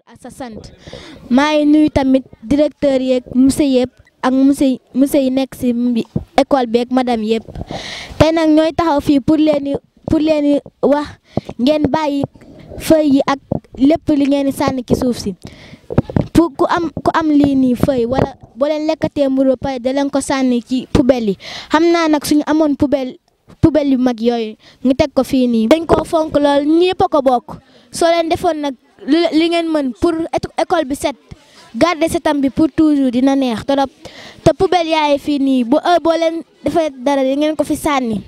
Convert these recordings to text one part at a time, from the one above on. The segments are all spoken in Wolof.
ak sa sant maa ngi nuyu tamit directeur yeeg monsieur yëpp ak monsieur yi nekk si école bi ak madame yëpp tey nag ñooy taxaw fii pour leen wax ngeen bàyyi feuille yi ak lépp li ngeen di sànni ci suuf si pour ku am lii nii feuille wala boo leen lekkatee mburu pare da leen ko sànni ci poubelle yi xam naa nag suñu amoon poubelle yu mag yooyu ñu teg ko fii nii. dañ koo fonk lool ñëpp a ko bokk soo leen defoon nag li ngeen mën pour école bi set garder setam bi pour toujours dina neex torop te poubelle yaay fii nii bu boo leen defee dara di ngeen ko fi sànni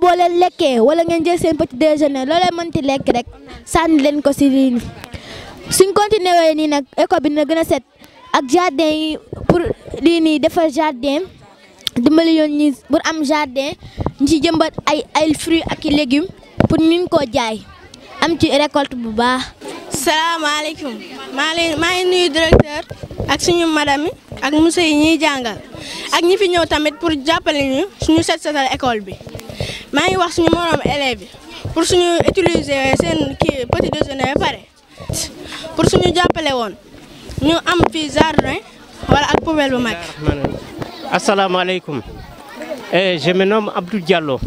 boo leen lekkee wala ngeen jël seen petit déjeuner loo leen mënti lekk rek sànni leen ko si lii nii suñ continué nii nag école bi dina gën a set ak jardin yi pour lii nii defar jardin dimbali yoon ñi pour am jardin ñu ci jëmbat ay fruits ak i légumes pour ñu koo jaay am ci récolte bu baax. salaamaaleykum maa ngi nuyu directeur ak suñu madame yi ak monsieur yi ñuy jàngal ak ñi fi ñëw tamit pour jàppale ñu suñu setal école bi maa ngi wax suñu moroom élèves yi pour suñu utiliser seen petit déjeuner ba pare pour suñu jàppale woon ñu am fi jardin wala ak poubelle bu mag. Assalamu alaikum. Je me nomme Abdou Diallo.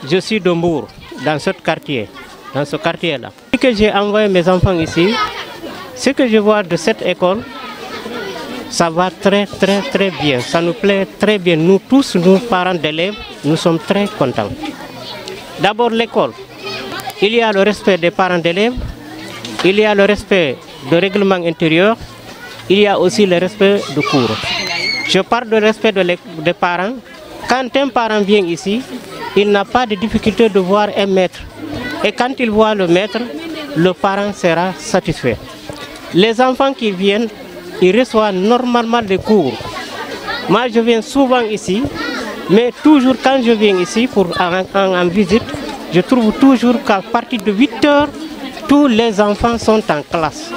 Je suis de Mbour, dans ce quartier-là. Ce que j'ai envoyé mes enfants ici, ce que je vois de cette école, ça va très bien. Ça nous plaît très bien. Nous tous, nous parents d'élèves, nous sommes très contents. D'abord l'école. Il y a le respect des parents d'élèves, il y a le respect du règlement intérieur, il y a aussi le respect du cours. Je parle de respect des parents. Quand un parent vient ici, il n'a pas de difficulté de voir un maître. Et quand il voit le maître, le parent sera satisfait. Les enfants qui viennent, ils reçoivent normalement des cours. Moi, je viens souvent ici, mais toujours quand je viens ici en visite, je trouve toujours qu'à partir de 8 heures, tous les enfants sont en classe.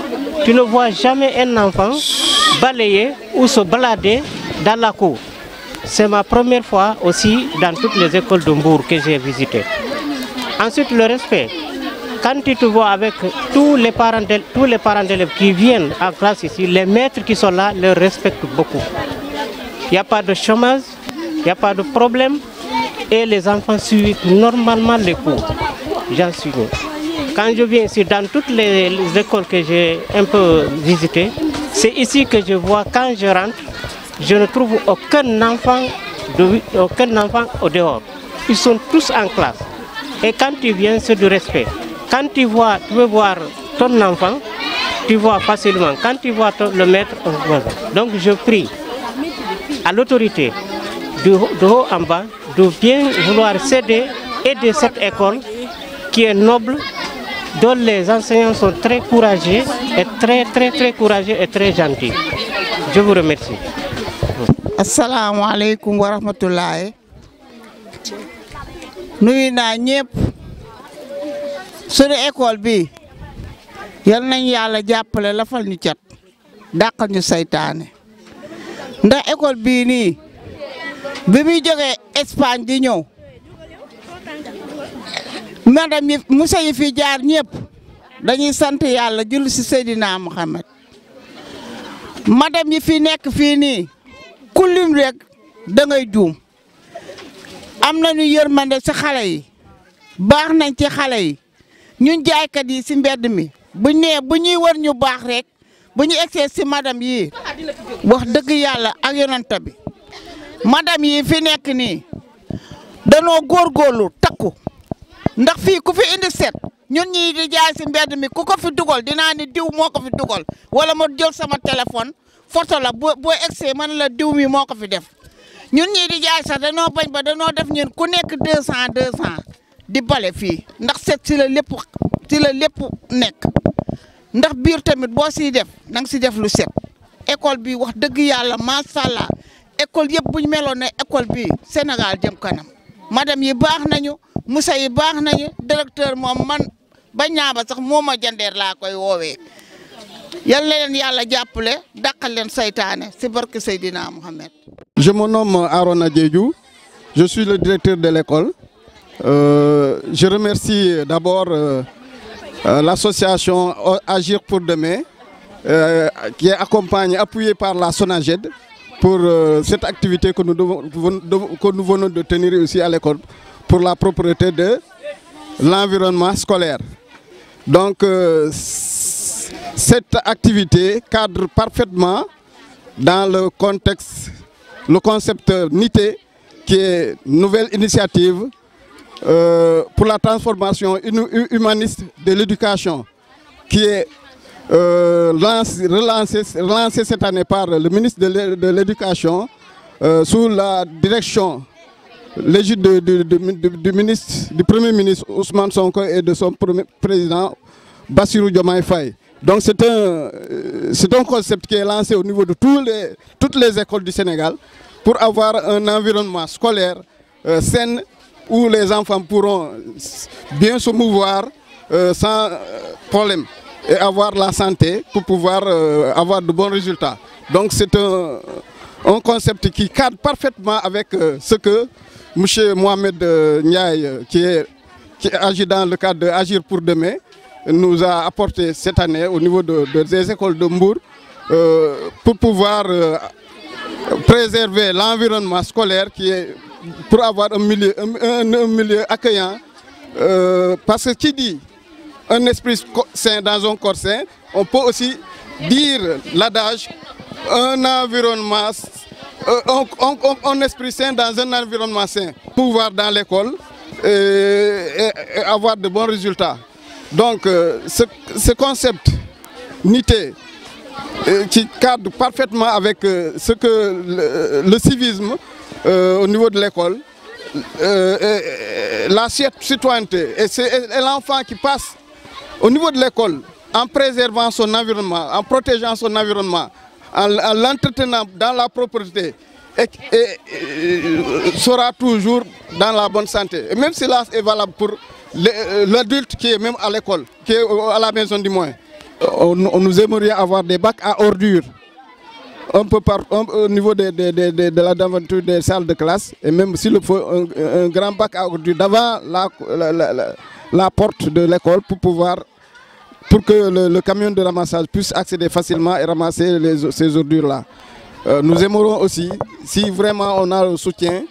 Tu ne vois jamais un enfant balayer ou se balader dans la cour. C'est ma première fois aussi dans toutes les écoles de Mbour que j'ai visitées. Ensuite, le respect. Quand tu te vois avec tous les parents d'élèves qui viennent en classe ici, les maîtres qui sont là les respectent beaucoup. Il n'y a pas de chômage, il n'y a pas de problème et les enfants suivent normalement les cours. J'en suis sûr. Quand je viens ici, dans toutes les écoles que j'ai un peu visitées, c'est ici que je vois, quand je rentre, je ne trouve aucun enfant au dehors. Ils sont tous en classe. Et quand tu viens, c'est du respect. Quand tu veux voir ton enfant, tu vois facilement. Quand tu vois le maître, donc je prie à l'autorité de haut en bas de bien vouloir aider cette école qui est noble, dont les enseignants sont très courageux et très courageux et très gentils. Je vous remercie. Assalamu alaikum wa rahmatullahi. Nuyu naa ñëpp suñu école bi yal nañ yàlla jàppale lafal ñu cat dàqal ñu saytaane ndax école bii nii bi muy jógee Espagne di ñëw madame yi monsieur yi fi jaar ñëpp dañuy sant yàlla julli ci Seydina Muhammad madame yi fi nekk fii nii ku lim rek da ngay juum am nañu yërmande ci xale yi baax nañ ci xale yi ñun jaaykat yi ci mbedd mi bu ñuy wër ñu baax rek bu ñu egsee ci madame yi wax dëgg yàlla ak yonent bi madame yi fi nekk nii danoo góorgóorlu takku ndax fii ku fi indi set ñun ñii di jaay ci mbedd mi ku ko fi dugal dinaa ni diw moo ko fi dugal wala ma jël sama téléphone photo la boo egsee man la diw mi moo ko fi def ñun ñii di jaay sax danoo bañ ba danoo def ñun ku nekk 200 di bale fii ndax set ci la lépp nekk ndax biir tamit boo siy def na nga si def lu set école bi wax dëgg yàlla macha allah école yëpp bu ñu meloon ne école bi Sénégal jëm kanam madame yi baax nañu monsieur yi baax nañu directeur moom man ba ñaaba sax moo ma jandeer laa koy woowee yal na leen yàlla jàppale dàqal leen saytaane si barke Seydina Mohamed. Je me nomme Arona Diédhiou, je suis le directeur de l'école. Je remercie d'abord l'association Agir pour demain, qui est accompagnée, appuyée par la SONAGED pour cette activité que nous venons de tenir ici à l'école pour la propreté de l'environnement scolaire. Donc cette activité cadre parfaitement dans le contexte, le concept NITE, qui est une nouvelle initiative pour la transformation humaniste de l'éducation, qui est relancée cette année par le ministre de l'Éducation sous la direction, l'égide du Premier ministre Ousmane Sonko et de son président Bassirou Diomaye Faye. Donc c'est un concept qui est lancé au niveau de toutes les écoles du Sénégal pour avoir un environnement scolaire sain où les enfants pourront bien se mouvoir sans problème et avoir la santé pour pouvoir avoir de bons résultats. Donc c'est un concept qui cadre parfaitement avec ce que M. Mohamed Ndiaye, qui agit dans le cadre d'Agir pour demain, nous a apporté cette année au niveau des écoles de Mbour pour pouvoir préserver l'environnement scolaire pour avoir un milieu accueillant. Parce que qui dit un esprit sain dans un corps sain, on peut aussi dire l'adage un environnement, un esprit sain dans un environnement sain. Pouvoir dans l'école et avoir de bons résultats. Donc ce concept NITE qui cadre parfaitement avec ce que le civisme au niveau de l'école, la citoyenneté et l'enfant qui passe au niveau de l'école en préservant son environnement, en protégeant son environnement, en l'entretenant dans la propreté et sera toujours dans la bonne santé. Et même cela est valable pour l'adulte qui est même à l'école, qui est à la maison du moins. Nous aimerions avoir des bacs à ordures un peu au niveau de la devanture des salles de classe, et même s'il faut un grand bac à ordures devant la porte de l'école pour que le camion de ramassage puisse accéder facilement et ramasser ces ordures-là. Nous aimerons aussi, si vraiment on a le soutien,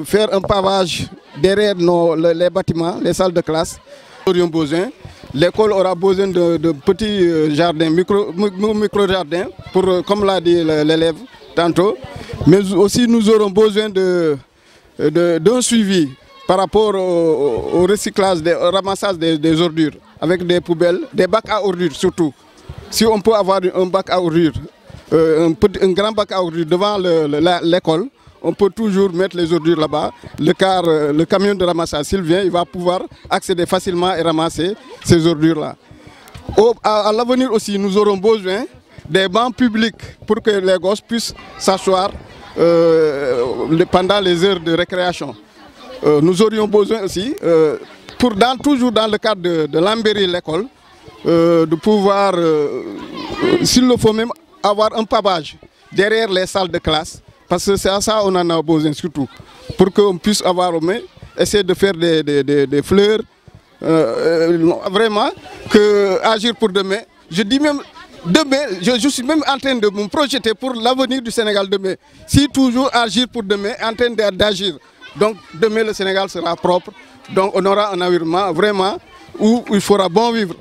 faire un pavage derrière les bâtiments, les salles de classe. Nous aurions besoin. L'école aura besoin de petits jardins, micro-jardins, comme l'a dit l'élève tantôt. Mais aussi nous aurons besoin d'un suivi par rapport au recyclage, au ramassage des ordures, avec des poubelles, des bacs à ordures surtout. Si on peut avoir un bac à ordures, un grand bac à ordures devant l'école, on peut toujours mettre les ordures là-bas. Le camion de ramassage, s'il vient, il va pouvoir accéder facilement et ramasser ces ordures-là. À l'avenir aussi, nous aurons besoin des bancs publics pour que les gosses puissent s'asseoir pendant les heures de récréation. Nous aurions besoin aussi, toujours dans le cadre de l'embellir l'école, de pouvoir, s'il le faut même, avoir un pavage derrière les salles de classe. Parce que c'est à ça qu'on en a besoin surtout, pour qu'on puisse avoir au moins, essayer de faire des fleurs, vraiment, agir pour demain. Je dis même, demain, je suis même en train de me projeter pour l'avenir du Sénégal demain. Si toujours agir pour demain, en train d'agir. Donc demain le Sénégal sera propre, donc on aura un environnement vraiment où il fera bon vivre.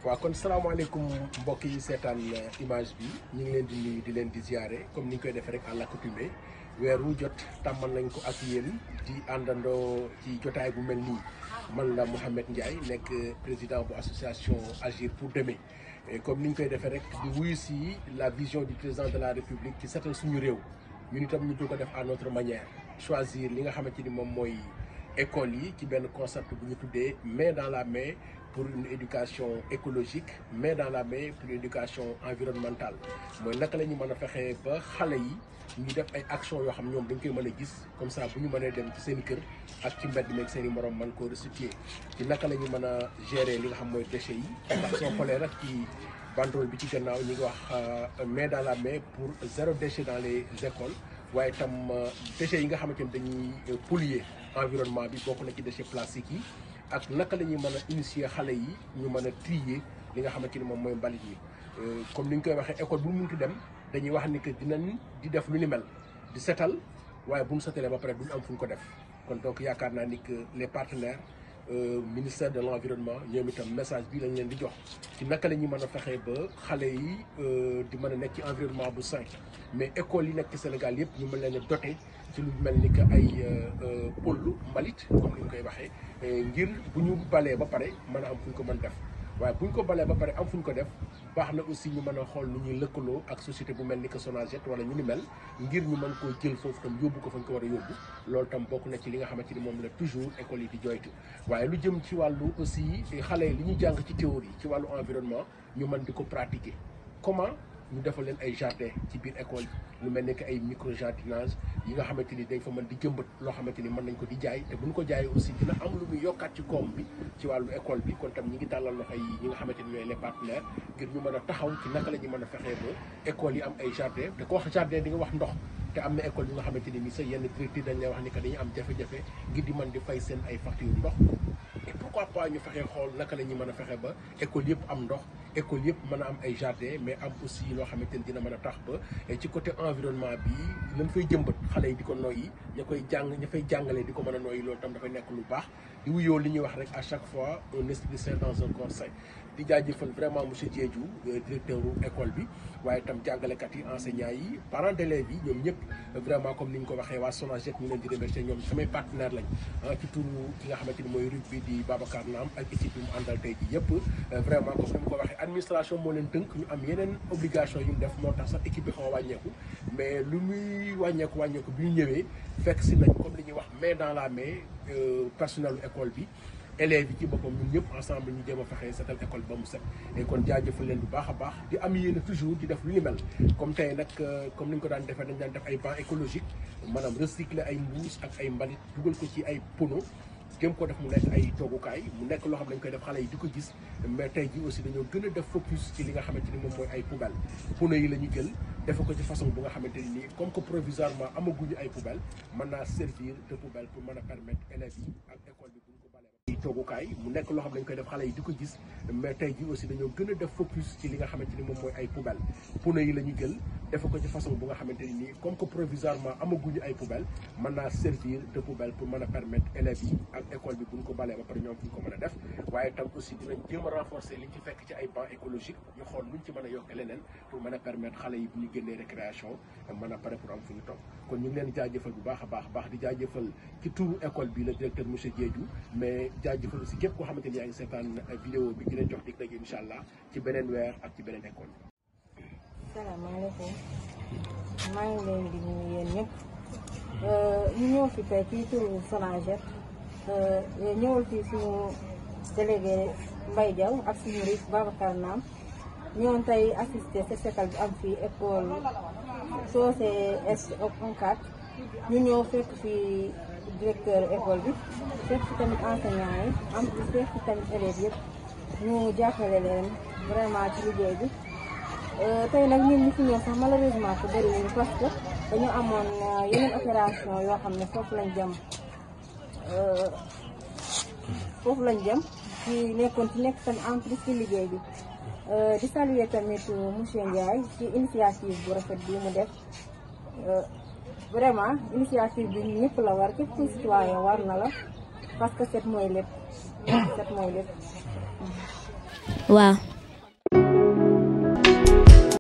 waaw kon salaamaaleykum mbokk yi seetaan image bi ñu ngi leen di nuyu di leen di ziare comme ni ñu koy defee rek à l'accoutumée weer wu jot tàmmal nañ ko ak yéen di àndandoo ci jotaay bu mel nii man la Mohamed Ndiaye nekk président bu association Agir pour demain et comme ni ñu koy defee rek di wuyu si la vision du président de la République ci setal suñu réew ñun itam ñu ko def à notre manière choisir li nga xamante ni moom mooy école yi ci benn concept bu ñu tuddee main dans la main pour une éducation écologique, mais dans la main pour une éducation environnementale. Moi, naka la ñu mën a fexe ba xale yi ñu def ay actions yoo xam ñoom dañ koy mën a gis comme ça bu ñu mënee dem ci seen kër ak ci mbedd meeg seen i morom mën koo restituer ci naka la ñu mën a gérer li nga xam mooy déchets yi ndax soo xoolee rek ci banderole bi ci gannaaw ñu ngi wax main dans la main pour zéro déchet dans les écoles waaye tam déchets yi nga xamante ni dañuy polluer environnement bi bokk na ci déchets plastiques yi ak naka la ñuy mën a initier xale yi ñu mën a trier li nga xamante ni moom mooy mbalit mi comme ni ñu koy waxee école bu mu munti dem dañuy wax ni que dinañ di def lu ni mel di setal waaye bu ñu setalee ba pare duñ am fu ñu ko def kon donc yaakaar naa ni que les partenaires ministère de l'environnement ñoom itam message bi lañ leen di jox ci naka la ñuy mën a fexee ba xale yi di mën a nekk ci environnement bu sain mais école yi nekk ci Sénégal yëpp ñu mën leen a doté ci lu mel ni que ay pôle mbalit comme ni ñu koy waxee ngir bu ñu balee ba pare mën a am fu ñu ko mën def waaye bu ñu ko balee ba pare am fu ñu ko def baax na aussi ñu mën a xool nu ñuy lëkkaloo ak société bu mel ni que Sonaged wala ñu ni mel ngir ñu mën koo jël foofu tam yóbbu ko fa ñu ko war a yóbbu loolu tam bokk na ci li nga xamante ni moom la toujours école yi di joytu waaye lu jëm ci wàllu aussi xale yi li ñuy jàng ci théorie ci wàllu environnement ñu mën di ko pratiquer comment ñu defal leen ay jardin ci biir école lu mel ni que ay micro jardinage yi nga xamante ni dañ fa mën di jëmbat loo xamante ni mën nañ ko di jaay te bu ñu ko jaayee aussi dina am lu muy yokkaat ci koom bi ci wàllu école bi kon tam ñi ngi tàllal loxo yi ñi nga xamante ni ñooy les partenaires ngir ñu mën a taxaw ci naka la ñu mën a fexee ba école yi am ay jardin te ko wax jardin di nga wax ndox te am na école yi nga xamante ni ni sa yenn directeur dañ lay wax ni que dañuy am jafe-jafe ngir di mën di fay seen ay facture ndox et pourquoi pas ñu fexee xool naka la ñuy mën a fexe ba école yëpp am ndox école yëpp mën a am ay jardin mais am aussi loo xamante ni dina mën a tax ba ci côté environnement bi lañ fay jëmbat xale yi di ko noyyi ña koy jàng ña fay jàngalee di ko mën a noyyi loolu tam dafay nekk lu baax di wuyoo li ñuy wax rek à chaque fois un esprit sain dans un corps sain di jaajëfal vraiment monsieur Diédhiou directeur école bi waaye itam jàngalekat yi enseignants yi parents d'élèves yi ñoom ñëpp vraiment comme ni ñu ko waxee waa Sonaged ñu leen di remercier ñoom samay partenaire lañ ci turu ki nga xamante ni mooy rugby di Babacar Naam ak équipe bi mu àndal tey ji yëpp vraiment comme ni mu ko waxee administration moo leen tënk ñu am yeneen obligation yu mu def moo tax sax équipe bi xaw a wàññeeku mais lu muy wàññeeku bi ñu ñëwee fekk si nañ comme li ñuy wax main dans la main personnel école bi élèves yi ci boppam ñun ñëpp ensemble ñu jéem a fexe setal école ba mu set et kon jaajëfal leen bu baax a baax di am yéene toujours di def lu ni mel comme tey nag comme ni ñu ko daan defee dañ daan def ay bancs écologiques maanaam recycler ay mbuus ak ay mbalit dugal ko ci ay pono jéem ko def mu nekk ay toogukaay mu nekk loo xam ne dañ koy def xale yi di ko gis mais tey ji aussi dañoo gën a def focus ci li nga xamante ni moom mooy ay poubelle pono yi la ñu jël defe ko ci façon bu nga xamante ni nii comme que provisoirement amaguñu ay poubelle mën naa servir de poubelle pour mën a permettre élèves yi ak école bi buñ ko balee ay toogukaay mu nekk loo xam ne dañ koy def xale yi di ko gis mais tey ji aussi dañoo gën a def focus ci li nga xamante ni moom mooy ay poubelle pono yi la ñu jël defe ko ci façon bu nga xamante ni nii comme que provisoirement amaguñu ay poubelle mën naa servir de poubelle pour mën a permettre élèves yi ak école bi buñ ko balee ba pare ñoom fu ñu ko mën a def waaye tam aussi dinañ jéem a renforcer liñ ci fekk ci ay bancs écologiques ñu xool luñ ci mën a yokke leneen pour mën a permettre xale yi bu ñu génnee récréation mën a pare pour am fu ñu toog kon ñu ngi leen di jaajëfal bu baax a baax di jaajëfal ci turu école bi le directeur monsieur Diédhiou mais jaajëfal aussi képp koo xamante ni yaa ngi seetaan vidéo bi di leen jox dig daje incha allah ci beneen weer ak ci beneen école. salaamaaleykum maa ngi leen di nuyu yéen ñëpp ñu ñëw fi tey ci turu Sonaged ñëwal fii suñu délégué Mbaye Diaw ak suñu RIS Babacar Naam ñëwoon tey assisté set setal bi am fii école Socé Est 1-4 ñu ñëw fekk fii directeur école bi fekk fi tamit enseignants yi am fekk fi tamit élèves yëpp ñu jàppale leen vraiment ci liggéey bi tey nag ñun ñu fi ñëw sax malheureusement que bëriwuñu parce que dañu amoon yeneen opération yoo xam ne foofu lañ jëm ci nekkoon ci nekk tamit en plus ci liggéey bi di saluer tamit monsieur Ndiaye ci initiative bu rafet bi mu def vraiment initiative bi ñëpp la war képp kuy citoyen war na la parce que set mooy lépp waaw